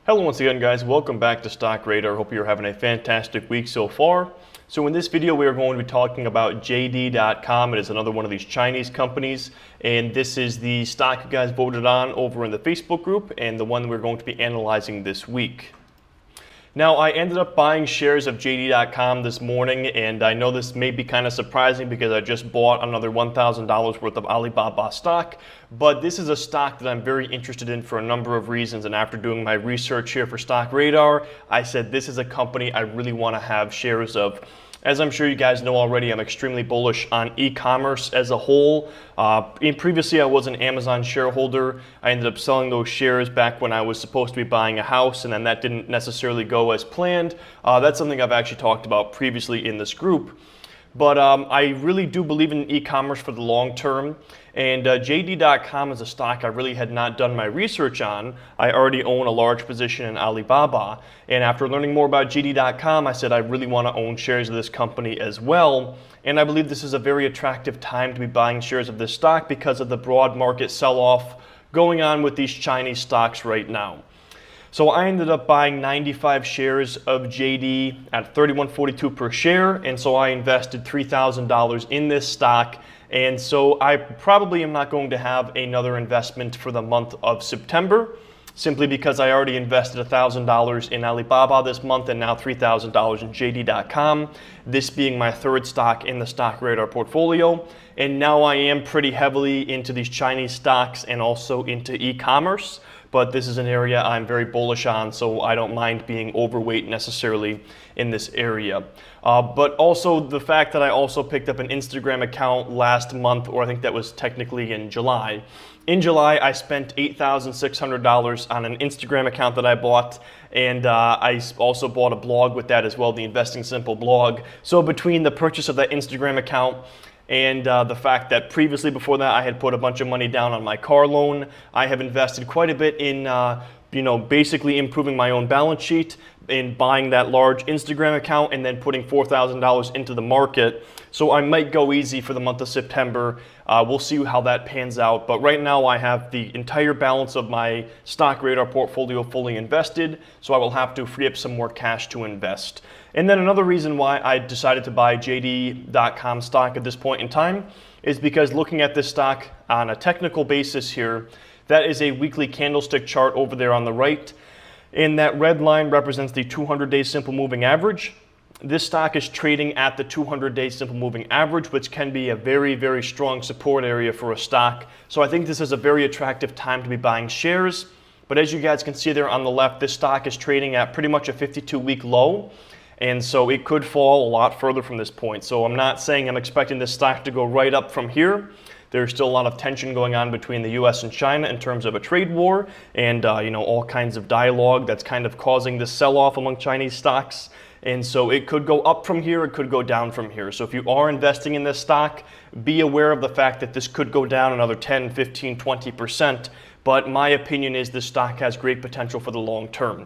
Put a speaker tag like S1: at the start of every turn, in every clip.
S1: Hello once again, guys. Welcome back to Stock Radar. Hope you're having a fantastic week so far. So in this video we are going to be talking about JD.com. It is another one of these Chinese companies, and this is the stock you guys voted on over in the Facebook group and the one we're going to be analyzing this week. Now, I ended up buying shares of JD.com this morning, and I know this may be kind of surprising because I just bought another $1,000 worth of Alibaba stock, but this is a stock that I'm very interested in for a number of reasons, and after doing my research here for Stock Radar, I said this is a company I really want to have shares of. As I'm sure you guys know already, I'm extremely bullish on e-commerce as a whole. Previously, I was an Amazon shareholder. I ended up selling those shares back when I was supposed to be buying a house, and then that didn't necessarily go as planned. That's something I've actually talked about previously in this group. But I really do believe in e-commerce for the long term, and JD.com is a stock I really had not done my research on. I already own a large position in Alibaba, and after learning more about JD.com, I said I really want to own shares of this company as well, and I believe this is a very attractive time to be buying shares of this stock because of the broad market sell-off going on with these Chinese stocks right now. So I ended up buying 95 shares of JD at $31.42 per share, and so I invested $3,000 in this stock, and so I probably am not going to have another investment for the month of September, simply because I already invested $1,000 in Alibaba this month and now $3,000 in JD.com, this being my third stock in the Stock Radar portfolio. And now I am pretty heavily into these Chinese stocks and also into e-commerce, but this is an area I'm very bullish on, so I don't mind being overweight necessarily in this area. But also the fact that I also picked up an Instagram account last month, or I think that was technically in July. In July, I spent $8,600 on an Instagram account that I bought, and I also bought a blog with that as well, the Investing Simple blog. So between the purchase of that Instagram account and the fact that previously before that I had put a bunch of money down on my car loan, I have invested quite a bit in basically improving my own balance sheet, in buying that large Instagram account and then putting $4,000 into the market. So I might go easy for the month of September. We'll see how that pans out. But right now I have the entire balance of my Stock Radar portfolio fully invested, so I will have to free up some more cash to invest. And then another reason why I decided to buy JD.com stock at this point in time is because looking at this stock on a technical basis here, that is a weekly candlestick chart over there on the right. And that red line represents the 200-day simple moving average. This stock is trading at the 200-day simple moving average, which can be a very, very strong support area for a stock. So I think this is a very attractive time to be buying shares. But as you guys can see there on the left, this stock is trading at pretty much a 52-week low. And so it could fall a lot further from this point. So I'm not saying I'm expecting this stock to go right up from here. There's still a lot of tension going on between the US and China in terms of a trade war and all kinds of dialogue that's kind of causing this sell-off among Chinese stocks. And so it could go up from here, it could go down from here. So if you are investing in this stock, be aware of the fact that this could go down another 10, 15, 20%. But my opinion is this stock has great potential for the long term.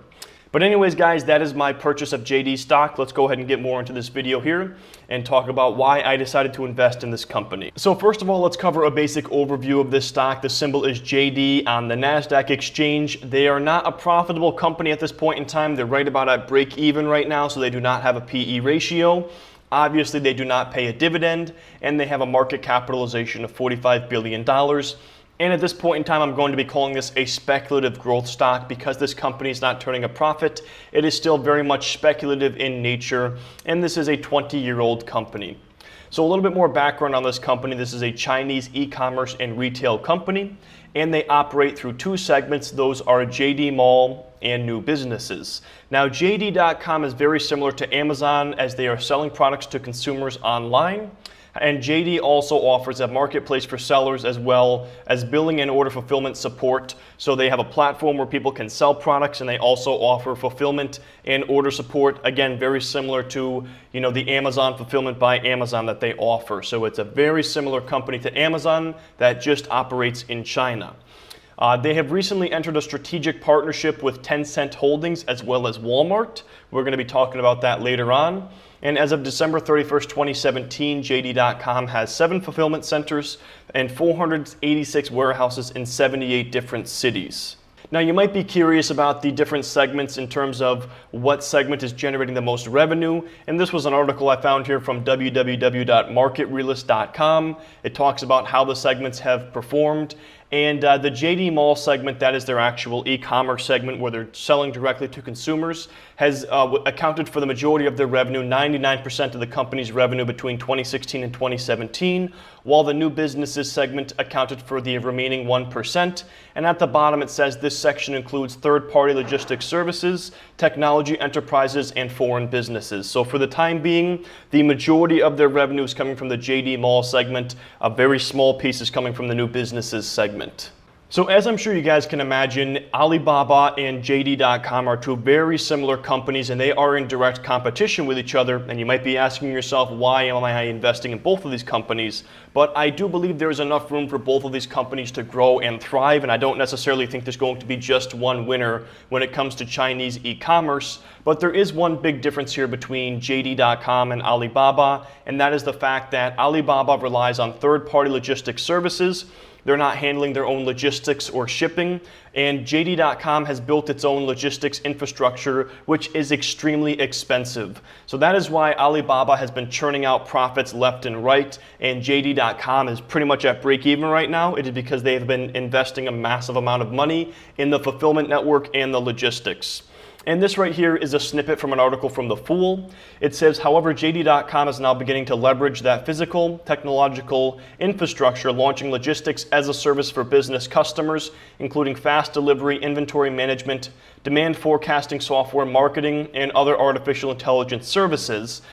S1: But anyways, guys, that is my purchase of JD stock. Let's go ahead and get more into this video here and talk about why I decided to invest in this company. So first of all, let's cover a basic overview of this stock. The symbol is JD on the NASDAQ exchange. They are not a profitable company at this point in time. They're right about at break even right now, so they do not have a PE ratio. Obviously, they do not pay a dividend, and they have a market capitalization of $45 billion. And at this point in time, I'm going to be calling this a speculative growth stock because this company is not turning a profit. It is still very much speculative in nature, and this is a 20-year-old company. So a little bit more background on this company. This is a Chinese e-commerce and retail company, and they operate through two segments. Those are JD Mall and new businesses. Now, JD.com is very similar to Amazon as they are selling products to consumers online. And JD also offers a marketplace for sellers as well as billing and order fulfillment support. So they have a platform where people can sell products, and they also offer fulfillment and order support. Again, very similar to the Amazon fulfillment by Amazon that they offer. So it's a very similar company to Amazon that just operates in China. They have recently entered a strategic partnership with Tencent Holdings as well as Walmart. We're going to be talking about that later on. And as of December 31st, 2017, JD.com has 7 fulfillment centers and 486 warehouses in 78 different cities. Now, you might be curious about the different segments in terms of what segment is generating the most revenue. And this was an article I found here from www.marketrealist.com. It talks about how the segments have performed. And the JD Mall segment, that is their actual e-commerce segment where they're selling directly to consumers, has accounted for the majority of their revenue, 99% of the company's revenue between 2016 and 2017, while the new businesses segment accounted for the remaining 1%. And at the bottom it says this section includes third-party logistics services, technology enterprises, and foreign businesses. So for the time being, the majority of their revenue is coming from the JD Mall segment. A very small piece is coming from the new businesses segment. So as I'm sure you guys can imagine, Alibaba and JD.com are two very similar companies and they are in direct competition with each other. And you might be asking yourself, why am I investing in both of these companies? But I do believe there's enough room for both of these companies to grow and thrive. And I don't necessarily think there's going to be just one winner when it comes to Chinese e-commerce. But there is one big difference here between JD.com and Alibaba, and that is the fact that Alibaba relies on third-party logistics services. They're not handling their own logistics or shipping, and JD.com has built its own logistics infrastructure, which is extremely expensive. So that is why Alibaba has been churning out profits left and right, and JD.com is pretty much at break even right now. It is because they have been investing a massive amount of money in the fulfillment network and the logistics. And this right here is a snippet from an article from The Fool. It says, however, JD.com is now beginning to leverage that physical, technological infrastructure, launching logistics as a service for business customers, including fast delivery, inventory management, demand forecasting software, marketing, and other artificial intelligence services.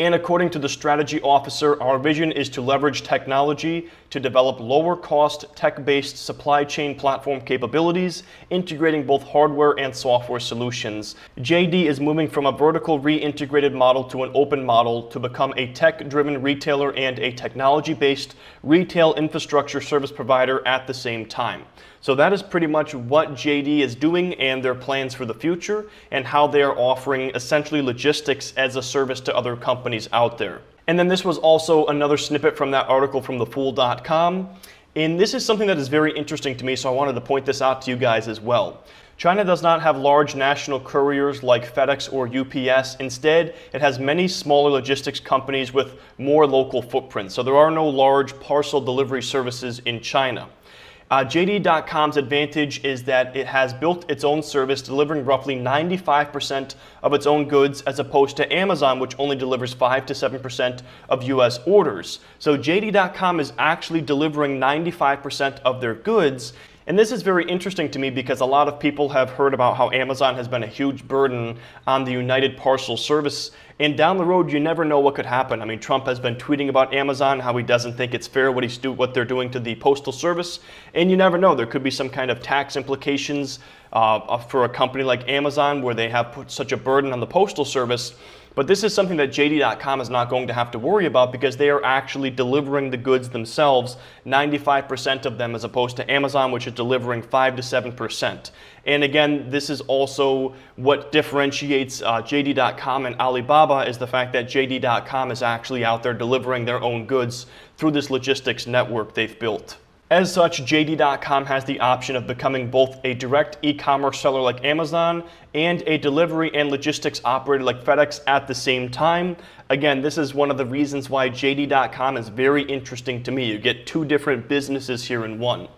S1: And according to the strategy officer, our vision is to leverage technology to develop lower cost, tech-based supply chain platform capabilities, integrating both hardware and software solutions. JD is moving from a vertical reintegrated model to an open model to become a tech-driven retailer and a technology-based retail infrastructure service provider at the same time. So that is pretty much what JD is doing and their plans for the future and how they are offering essentially logistics as a service to other companies out there. And then this was also another snippet from that article from thefool.com. And this is something that is very interesting to me, so I wanted to point this out to you guys as well. China does not have large national couriers like FedEx or UPS. Instead, it has many smaller logistics companies with more local footprints. So there are no large parcel delivery services in China. JD.com's advantage is that it has built its own service, delivering roughly 95% of its own goods, as opposed to Amazon, which only delivers 5 to 7% of US orders. So JD.com is actually delivering 95% of their goods. And this is very interesting to me because a lot of people have heard about how Amazon has been a huge burden on the United Parcel Service. And down the road, you never know what could happen. I mean, Trump has been tweeting about Amazon, how he doesn't think it's fair what they're doing to the Postal Service. And you never know. There could be some kind of tax implications for a company like Amazon where they have put such a burden on the Postal Service. But this is something that JD.com is not going to have to worry about because they are actually delivering the goods themselves, 95% of them, as opposed to Amazon, which is delivering 5 to 7%. And again, this is also what differentiates JD.com and Alibaba, is the fact that JD.com is actually out there delivering their own goods through this logistics network they've built. As such, JD.com has the option of becoming both a direct e-commerce seller like Amazon and a delivery and logistics operator like FedEx at the same time. Again, this is one of the reasons why JD.com is very interesting to me. You get two different businesses here in one.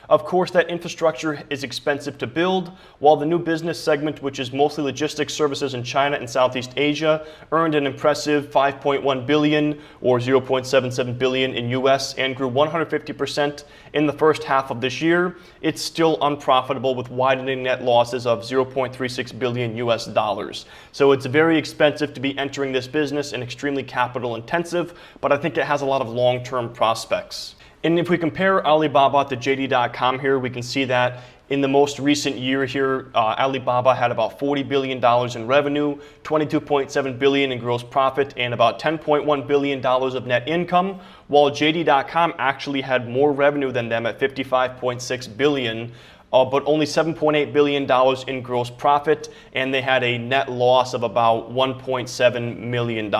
S1: Of course, that infrastructure is expensive to build, while the new business segment, which is mostly logistics services in China and Southeast Asia, earned an impressive $5.1 billion or $0.77 billion in US and grew 150% in the first half of this year. It's still unprofitable with widening net losses of $0.36 billion US dollars. So it's very expensive to be entering this business and extremely capital intensive, but I think it has a lot of long-term prospects. And if we compare Alibaba to JD.com here, we can see that in the most recent year here, Alibaba had about $40 billion in revenue, $22.7 billion in gross profit, and about $10.1 billion of net income, while JD.com actually had more revenue than them at $55.6 billion, but only $7.8 billion in gross profit, and they had a net loss of about $1.7 million.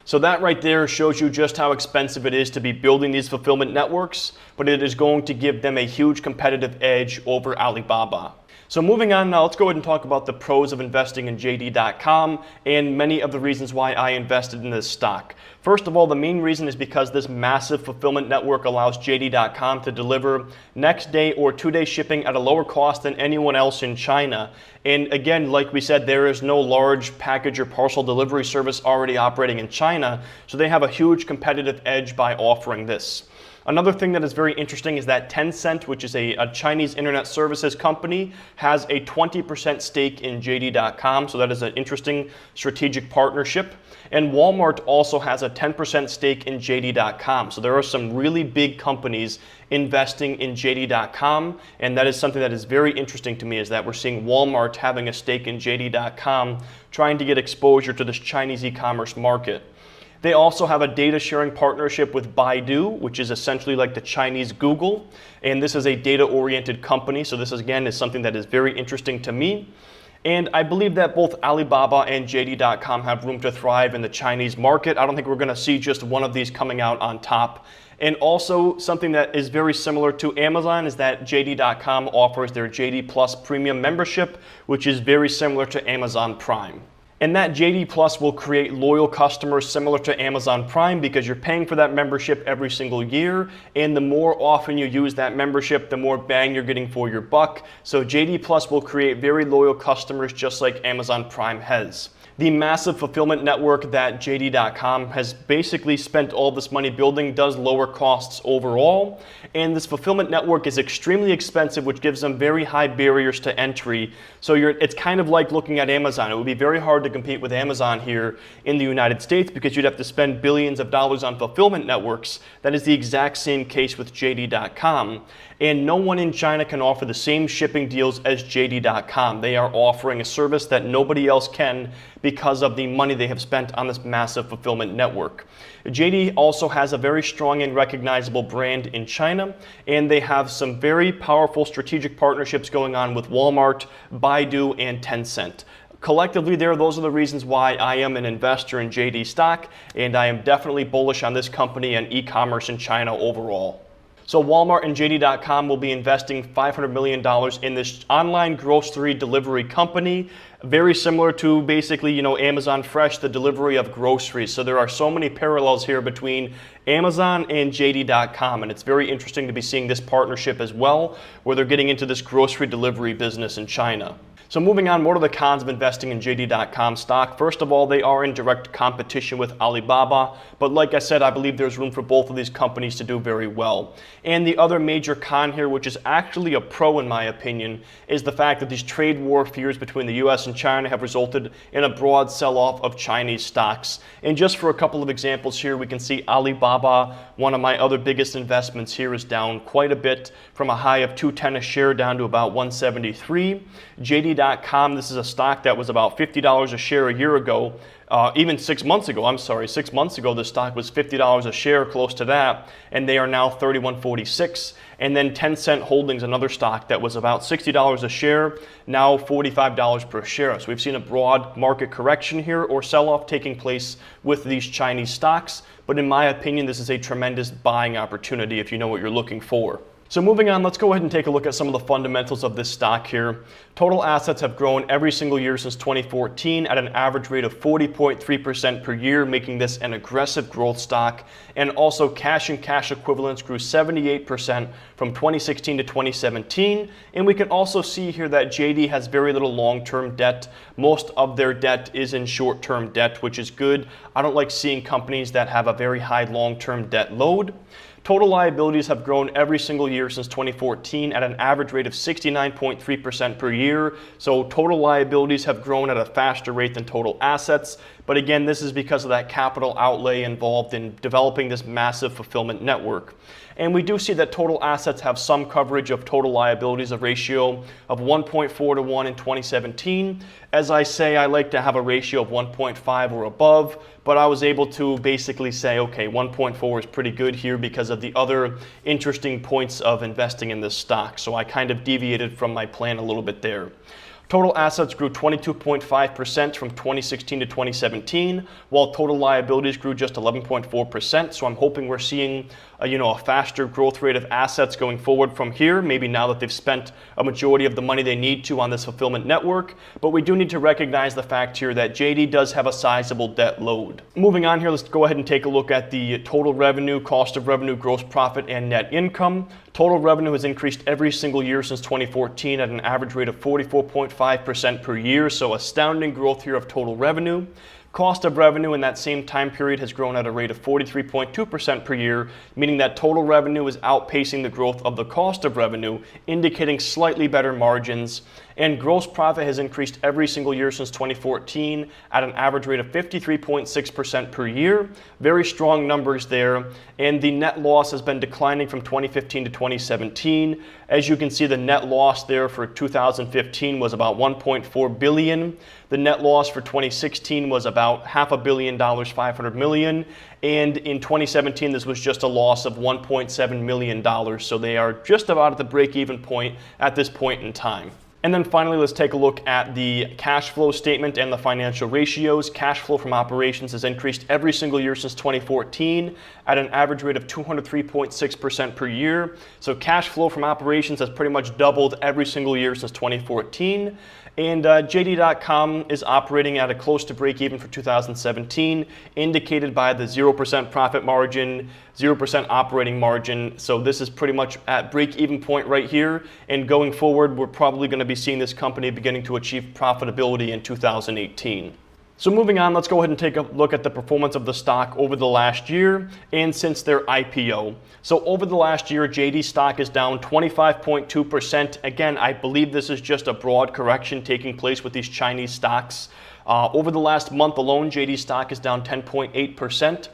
S1: So that right there shows you just how expensive it is to be building these fulfillment networks, but it is going to give them a huge competitive edge over Alibaba. So moving on now, let's go ahead and talk about the pros of investing in JD.com and many of the reasons why I invested in this stock. First of all, the main reason is because this massive fulfillment network allows JD.com to deliver next day or 2-day shipping at a lower cost than anyone else in China. And again, like we said, there is no large package or parcel delivery service already operating in China, so they have a huge competitive edge by offering this. Another thing that is very interesting is that Tencent, which is a Chinese internet services company, has a 20% stake in JD.com, so that is an interesting strategic partnership. And Walmart also has a 10% stake in JD.com, so there are some really big companies investing in JD.com, and that is something that is very interesting to me, is that we're seeing Walmart having a stake in JD.com, trying to get exposure to this Chinese e-commerce market. They also have a data sharing partnership with Baidu, which is essentially like the Chinese Google. And this is a data-oriented company. So this, again, is something that is very interesting to me. And I believe that both Alibaba and JD.com have room to thrive in the Chinese market. I don't think we're going to see just one of these coming out on top. And also something that is very similar to Amazon is that JD.com offers their JD Plus premium membership, which is very similar to Amazon Prime. And that JD Plus will create loyal customers similar to Amazon Prime because you're paying for that membership every single year. And the more often you use that membership, the more bang you're getting for your buck. So JD Plus will create very loyal customers just like Amazon Prime has. The massive fulfillment network that JD.com has basically spent all this money building does lower costs overall. And this fulfillment network is extremely expensive, which gives them very high barriers to entry. So it's kind of like looking at Amazon. It would be very hard to compete with Amazon here in the United States because you'd have to spend billions of dollars on fulfillment networks. That is the exact same case with JD.com. And no one in China can offer the same shipping deals as JD.com. They are offering a service that nobody else can because of the money they have spent on this massive fulfillment network. JD also has a very strong and recognizable brand in China, and they have some very powerful strategic partnerships going on with Walmart, Baidu, and Tencent. Collectively there, those are the reasons why I am an investor in JD stock, and I am definitely bullish on this company and e-commerce in China overall. So Walmart and JD.com will be investing $500 million in this online grocery delivery company, very similar to basically, Amazon Fresh, the delivery of groceries. So there are so many parallels here between Amazon and JD.com, and it's very interesting to be seeing this partnership as well, where they're getting into this grocery delivery business in China. So moving on, what are the cons of investing in JD.com stock? First of all, they are in direct competition with Alibaba, but like I said, I believe there's room for both of these companies to do very well. And the other major con here, which is actually a pro in my opinion, is the fact that these trade war fears between the US and China have resulted in a broad sell-off of Chinese stocks. And just for a couple of examples here, we can see Alibaba, one of my other biggest investments here, is down quite a bit from a high of $210 a share down to about $173. JD.com, this is a stock that was about $50 a share a year ago. Even 6 months ago, 6 months ago, the stock was $50 a share, close to that, and they are now $31.46. And then Tencent Holdings, another stock that was about $60 a share, now $45 per share. So we've seen a broad market correction here or sell-off taking place with these Chinese stocks. But in my opinion, this is a tremendous buying opportunity if you know what you're looking for. So moving on, let's go ahead and take a look at some of the fundamentals of this stock here. Total assets have grown every single year since 2014 at an average rate of 40.3% per year, making this an aggressive growth stock. And also cash and cash equivalents grew 78% from 2016 to 2017. And we can also see here that JD has very little long-term debt. Most of their debt is in short-term debt, which is good. I don't like seeing companies that have a very high long-term debt load. Total liabilities have grown every single year since 2014 at an average rate of 69.3% per year. So total liabilities have grown at a faster rate than total assets. But again, this is because of that capital outlay involved in developing this massive fulfillment network. And we do see that total assets have some coverage of total liabilities, a ratio of 1.4 to 1 in 2017. As I say, I like to have a ratio of 1.5 or above, but I was able to basically say, okay, 1.4 is pretty good here because of the other interesting points of investing in this stock. So I kind of deviated from my plan a little bit there. Total assets grew 22.5% from 2016 to 2017, while total liabilities grew just 11.4%. So I'm hoping we're seeing a faster growth rate of assets going forward from here, maybe now that they've spent a majority of the money they need to on this fulfillment network. But we do need to recognize the fact here that JD does have a sizable debt load. Moving on here, let's go ahead and take a look at the total revenue, cost of revenue, gross profit, and net income. Total revenue has increased every single year since 2014 at an average rate of 44.5% per year, so astounding growth here of total revenue. Cost of revenue in that same time period has grown at a rate of 43.2% per year, meaning that total revenue is outpacing the growth of the cost of revenue, indicating slightly better margins. And gross profit has increased every single year since 2014 at an average rate of 53.6% per year. Very strong numbers there. And the net loss has been declining from 2015 to 2017. As you can see, the net loss there for 2015 was about $1.4 billion. The net loss for 2016 was about $500 million, $500 million. And in 2017, this was just a loss of $1.7 million. So they are just about at the break-even point at this point in time. And then finally, let's take a look at the cash flow statement and the financial ratios. Cash flow from operations has increased every single year since 2014 at an average rate of 203.6% per year. So cash flow from operations has pretty much doubled every single year since 2014. And JD.com is operating at a close to break even for 2017, indicated by the 0% profit margin, 0% operating margin. So this is pretty much at break even point right here. And going forward, we're probably going to be seeing this company beginning to achieve profitability in 2018. So moving on, let's go ahead and take a look at the performance of the stock over the last year and since their IPO. So over the last year, JD stock is down 25.2%. Again, I believe this is just a broad correction taking place with these Chinese stocks. Over the last month alone, JD stock is down 10.8%.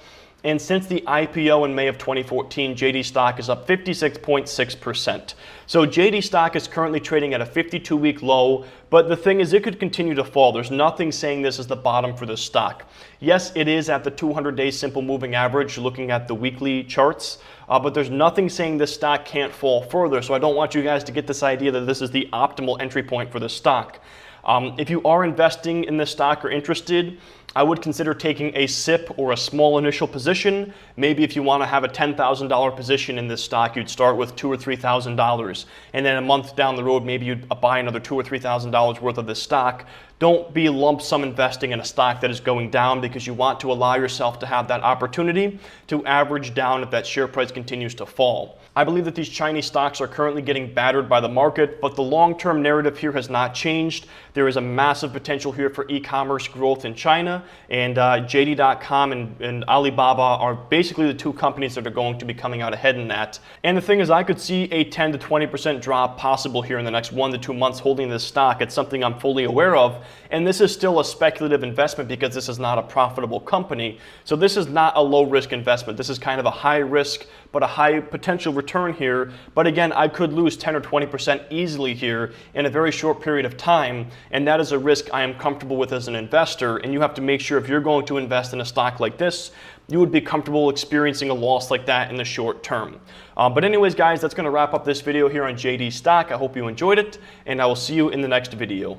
S1: And since the IPO in May of 2014, JD stock is up 56.6%. So JD stock is currently trading at a 52-week low, but the thing is it could continue to fall. There's nothing saying this is the bottom for this stock. Yes, it is at the 200-day simple moving average looking at the weekly charts, but there's nothing saying this stock can't fall further. So I don't want you guys to get this idea that this is the optimal entry point for this stock. If you are investing in this stock or interested, I would consider taking a SIP or a small initial position. Maybe if you want to have a $10,000 position in this stock, you'd start with $2,000 or $3,000. And then a month down the road, maybe you'd buy another $2,000 or $3,000 worth of this stock. Don't be lump sum investing in a stock that is going down, because you want to allow yourself to have that opportunity to average down if that share price continues to fall. I believe that these Chinese stocks are currently getting battered by the market, but the long-term narrative here has not changed. There is a massive potential here for e-commerce growth in China, and JD.com and Alibaba are basically the two companies that are going to be coming out ahead in that. And the thing is, I could see a 10 to 20% drop possible here in the next 1 to 2 months holding this stock. It's something I'm fully aware of, and this is still a speculative investment because this is not a profitable company. So this is not a low-risk investment. This is kind of a high-risk but a high potential return here. But again, I could lose 10 or 20% easily here in a very short period of time, and that is a risk I am comfortable with as an investor. And you have to make sure if you're going to invest in a stock like this, you would be comfortable experiencing a loss like that in the short term. But anyways, guys, that's going to wrap up this video here on JD stock. I hope you enjoyed it, and I will see you in the next video.